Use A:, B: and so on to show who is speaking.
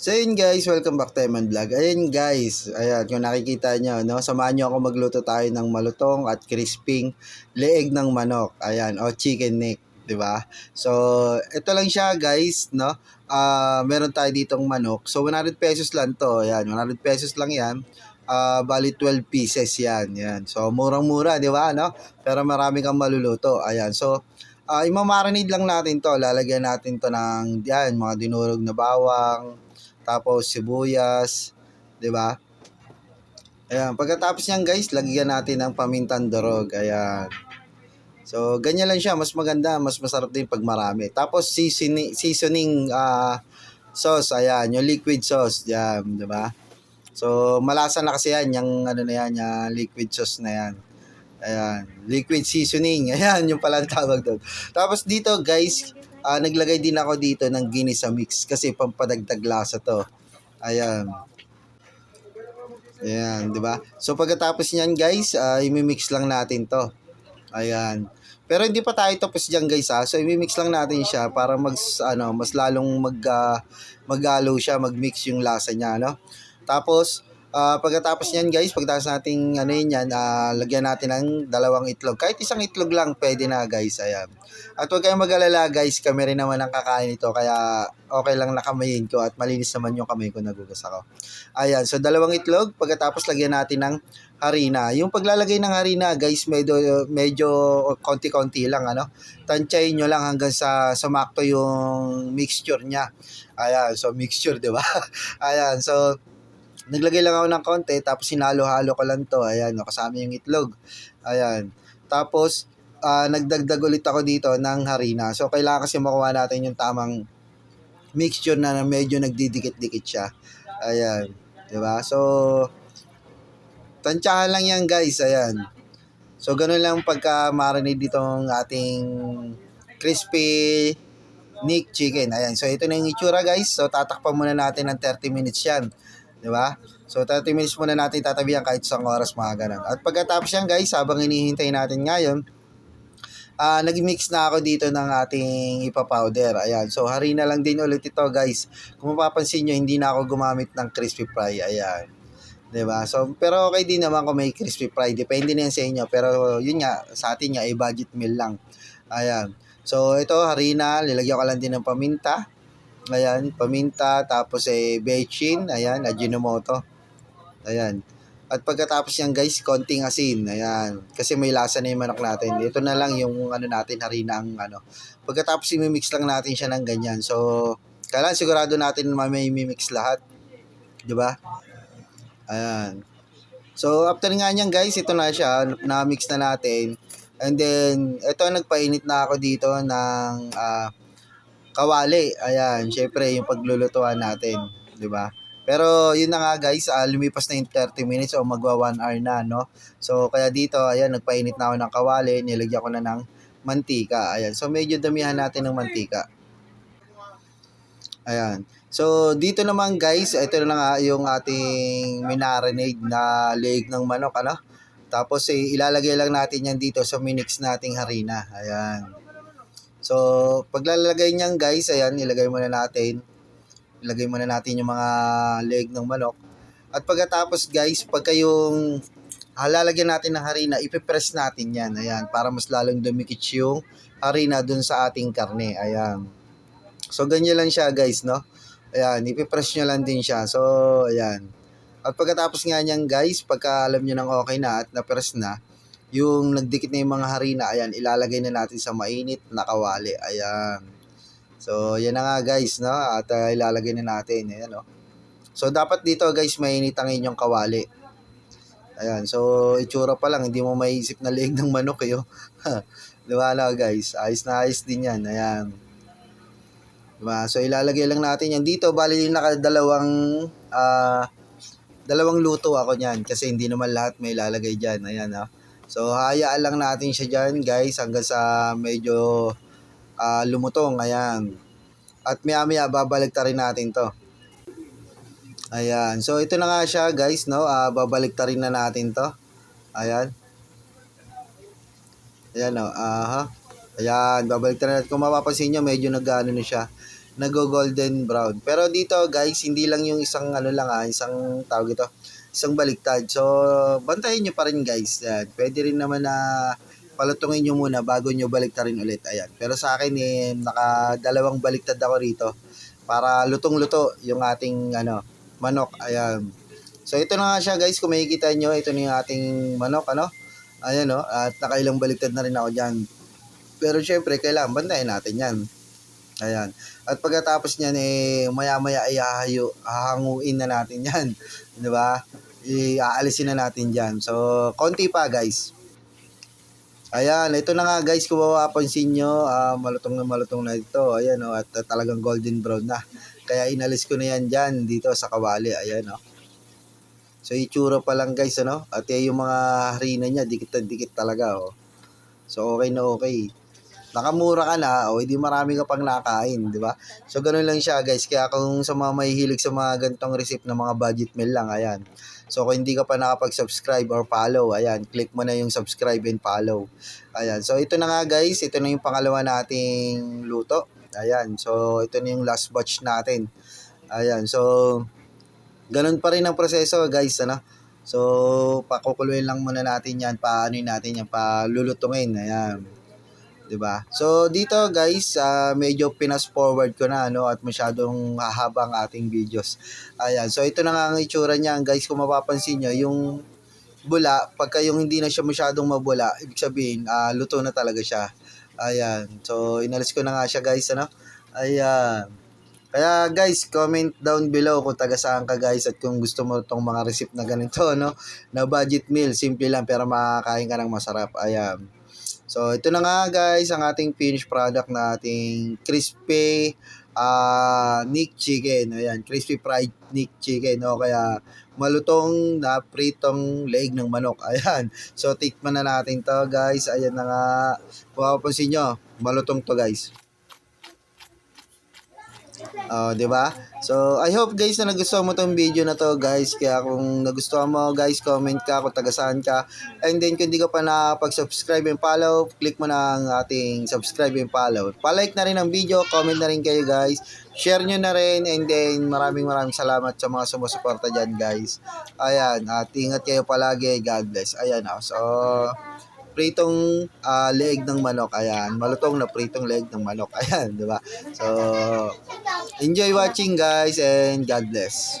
A: So yun guys, welcome back to Eman Vlog. Ayun guys, ayan, kung nakikita nyo, no, samahan nyo ako magluto tayo ng malutong at crisping leeg ng manok. Ayan, o chicken neck, di ba? So, ito lang siya guys, no. Meron tayo ditong manok. So, 100 pesos lang to. Ayan, 100 pesos lang yan. Bali 12 pieces yan. Ayan. So, murang-mura, di ba, no? Pero marami kang maluluto. Ayan. So, imamarinate lang natin to. Lalagyan natin to ng yan, mga dinurog na bawang, tapos sibuyas, 'di ba? Ayan, pagkatapos niyan guys, lagyan natin ng pamintang durog. Ayan. So, ganyan lang siya, mas maganda, mas masarap din pag marami. Tapos seasoning sauce, ayan, yung liquid sauce, yan, 'di ba? So, malasa na kasi yan, yung ano na yan, yung liquid sauce na yan. Ayan, liquid seasoning. Ayan, yung pala ang tawag doon. Tapos dito guys, naglagay din ako dito ng ginisa mix kasi pampadagdag lasa to. Ayan. Ayan, di ba? So pagkatapos niyan guys, i-mix lang natin to. Ayan. Pero hindi pa tayo tapos diyan guys ha. So i-mix lang natin siya para mas lalong maghalo siya, mag-mix yung lasa niya, no? Tapos pagkatapos niyan guys, pagkatapos nating ano yan, lagyan natin ng dalawang itlog. Kahit isang itlog lang pwede na guys. Ayan. At huwag kayong mag-alala guys, kami rin naman ang kakain ito kaya okay lang nakamayin ko at malinis naman yung kamay ko, nagugas ako. Ayan, so dalawang itlog, pagkatapos lagyan natin ng harina. Yung paglalagay ng harina, guys, medyo konti-konti lang, ano. Tansyahin nyo lang hanggang sa sumakto yung mixture niya. Ayan, so mixture, di ba? Ayan, so naglagay lang ako ng konti, tapos sinalo-halo ko lang to. Ayan, no, kasama yung itlog. Ayan. Tapos, nagdagdag ulit ako dito ng harina. So, kailangan kasi makuha natin yung tamang mixture na medyo nagdidikit-dikit siya. Ayan. Diba? So, tansyahan lang yan guys. Ayan. So, ganun lang pagka-marinate ditong ating crispy neck chicken. Ayan. So, ito na yung itsura guys. So, tatakpan muna natin ng 30 minutes yan. Diba? So, 30 minutes muna natin tatabihan kahit isang oras mga ganun. At pagkatapos yan guys, habang hinihintay natin ngayon, nag-mix na ako dito ng ating ipa-powder. Ayan. So, harina lang din ulit ito, guys. Kung mapapansin nyo, hindi na ako gumamit ng crispy fry. Ayan. 'Di ba? So, pero okay din naman kung may crispy fry. Depende na yan sa inyo. Pero, yun nga, sa atin nga, budget meal lang. Ayan. So, ito, harina. Nilagyan ko lang din ng paminta. Ayan, paminta. Tapos, bechin. Ayan, Ajinomoto. Ayan. At pagkatapos yan guys, konting asin. Ayan. Kasi may lasa na yung manok natin. Ito na lang yung ano natin, harina ang ano. Pagkatapos i-mix lang natin siya ng ganyan. So, kailangan sigurado natin may mix lahat. 'Di ba? Ayan. So, after nga niyan guys, ito na siya. Na-mix na natin. And then, ito nagpainit na ako dito ng kawali. Ayan. Syempre, yung paglulutuan natin. 'Di ba? Pero yun na nga guys, lumipas na yung 30 minutes o magwa 1 hour na, no? So kaya dito, ayan, nagpainit na ako ng kawali, nilagyan ko na ng mantika. Ayan, so medyo damihan natin ng mantika. Ayan. So dito naman guys, ito na nga yung ating minarinade na leg ng manok, ano? Tapos ilalagay lang natin yan dito sa minix nating harina. Ayan. So paglalagay niyan guys, ayan, ilagay muna natin. Ilagay muna natin yung mga leg ng manok. At pagkatapos guys, pagka yung lalagyan natin ng harina, ipipress natin yan. Ayan, para mas lalong dumikit yung harina dun sa ating karne. Ayan. So, ganyan lang siya guys, no? Ayan, ipipress nyo lang din siya. So, ayan. At pagkatapos nga niyan guys, pagka alam nyo nang okay na at na-press na, yung nagdikit na yung mga harina, ayan, ilalagay na natin sa mainit na kawali. Ayan. So, yan na nga guys, no? At ilalagay na natin. Ayan, no? So, dapat dito guys, mainit ang inyong kawali. Ayan. So, itsura pa lang, hindi mo maiisip na leeg ng manok eh. Oh. Diba na guys? Ayos na ayos din yan. Ayan. Diba? So, ilalagay lang natin yan. Dito, bali dalawang luto ako niyan. Kasi hindi naman lahat may ilalagay dyan. Ayan, no? So, hayaan lang natin siya dyan guys hanggang sa medyo lumutong. Ayan. At maya babalik rin natin to. Ayan. So, ito na nga siya guys, no? Babalik rin na natin to. Ayan. Ayan, no? Ayan. Babalik na natin. Kung mapapansin nyo, medyo nag-ano na siya. nag-golden brown. Pero dito guys, hindi lang yung isang ano lang isang tawag ito, isang baliktad. So, bantayan nyo pa rin guys. Yan. Pwede rin naman na palutungin nyo muna bago nyo baliktarin ulit. Ayan. Pero sa akin nakadalawang baliktad ako rito para lutong-luto yung ating manok. Ayan. So, ito na nga siya guys. Kung makikita nyo, ito na yung ating manok. Ayan at nakailang baliktad na rin ako dyan. Pero syempre, kailangan bantayan natin yan. Ayan. At pagkatapos niyan, maya-maya ay hahanguin na natin yan. Di ba? Iaalisin na natin dyan. So, konti pa guys. Ayan, ito na nga guys, kung mapapansin nyo, malutong na ito. Ayan at talagang golden brown na. Kaya inalis ko na yan dyan, dito sa kawali. Ayan So, itsura pa lang guys, At yung mga harina niya, dikit talaga, So, okay na okay. Nakamura ka na, hindi marami ka pang nakain, di ba? So, ganun lang siya, guys. Kaya kung sa mga mahihilig sa mga ganitong recipe ng mga budget meal lang, ayan. So, kung hindi ka pa nakapag-subscribe or follow, ayan, click mo na yung subscribe and follow. Ayan. So, ito na nga, guys. Ito na yung pangalawa nating luto. Ayan. So, ito na yung last batch natin. Ayan. So, ganun pa rin ang proseso, guys, So, pakukuluin lang muna natin yan, palulutungin. Ayan. 'Di ba? So dito guys, medyo pinas forward ko na at masyadong hahaba ang ating videos. Ayan. So ito na nga ang itsura niyan, guys. Kung mapapansin niyo, yung bula, pagka yung hindi na siya masyadong mabula, ibig sabihin, luto na talaga siya. Ayan. So inalis ko na nga siya, guys, Ayan. Kaya guys, comment down below kung taga saan ka guys at kung gusto mo tong mga recipe na ganito, na budget meal, simple lang pero makakain ka ng masarap. Ayan. So, ito na nga guys, ang ating finished product na ating crispy neck chicken. Ayan, crispy fried neck chicken. Kaya malutong na pritong leg ng manok. Ayan. So, tikman na natin to guys. Ayan na nga. Kung mapapansin nyo, malutong to guys. 'Di ba? So, I hope guys na nagustuhan mo tong video na to, guys. Kaya kung nagustuhan mo, guys, comment ka kung taga saan ka. And then kung hindi ka pa nakapag-subscribe and follow, click mo na ang ating subscribe and follow. Pa-like na rin ang video, comment na rin kayo, guys. Share nyo na rin, and then maraming salamat sa mga sumusuporta dyan, guys. Ayan, at ingat kayo palagi. God bless. Ayan So, pritong leg ng manok. Ayan, malutong na pritong leg ng manok. Ayan, 'di ba? So, enjoy watching guys and God bless.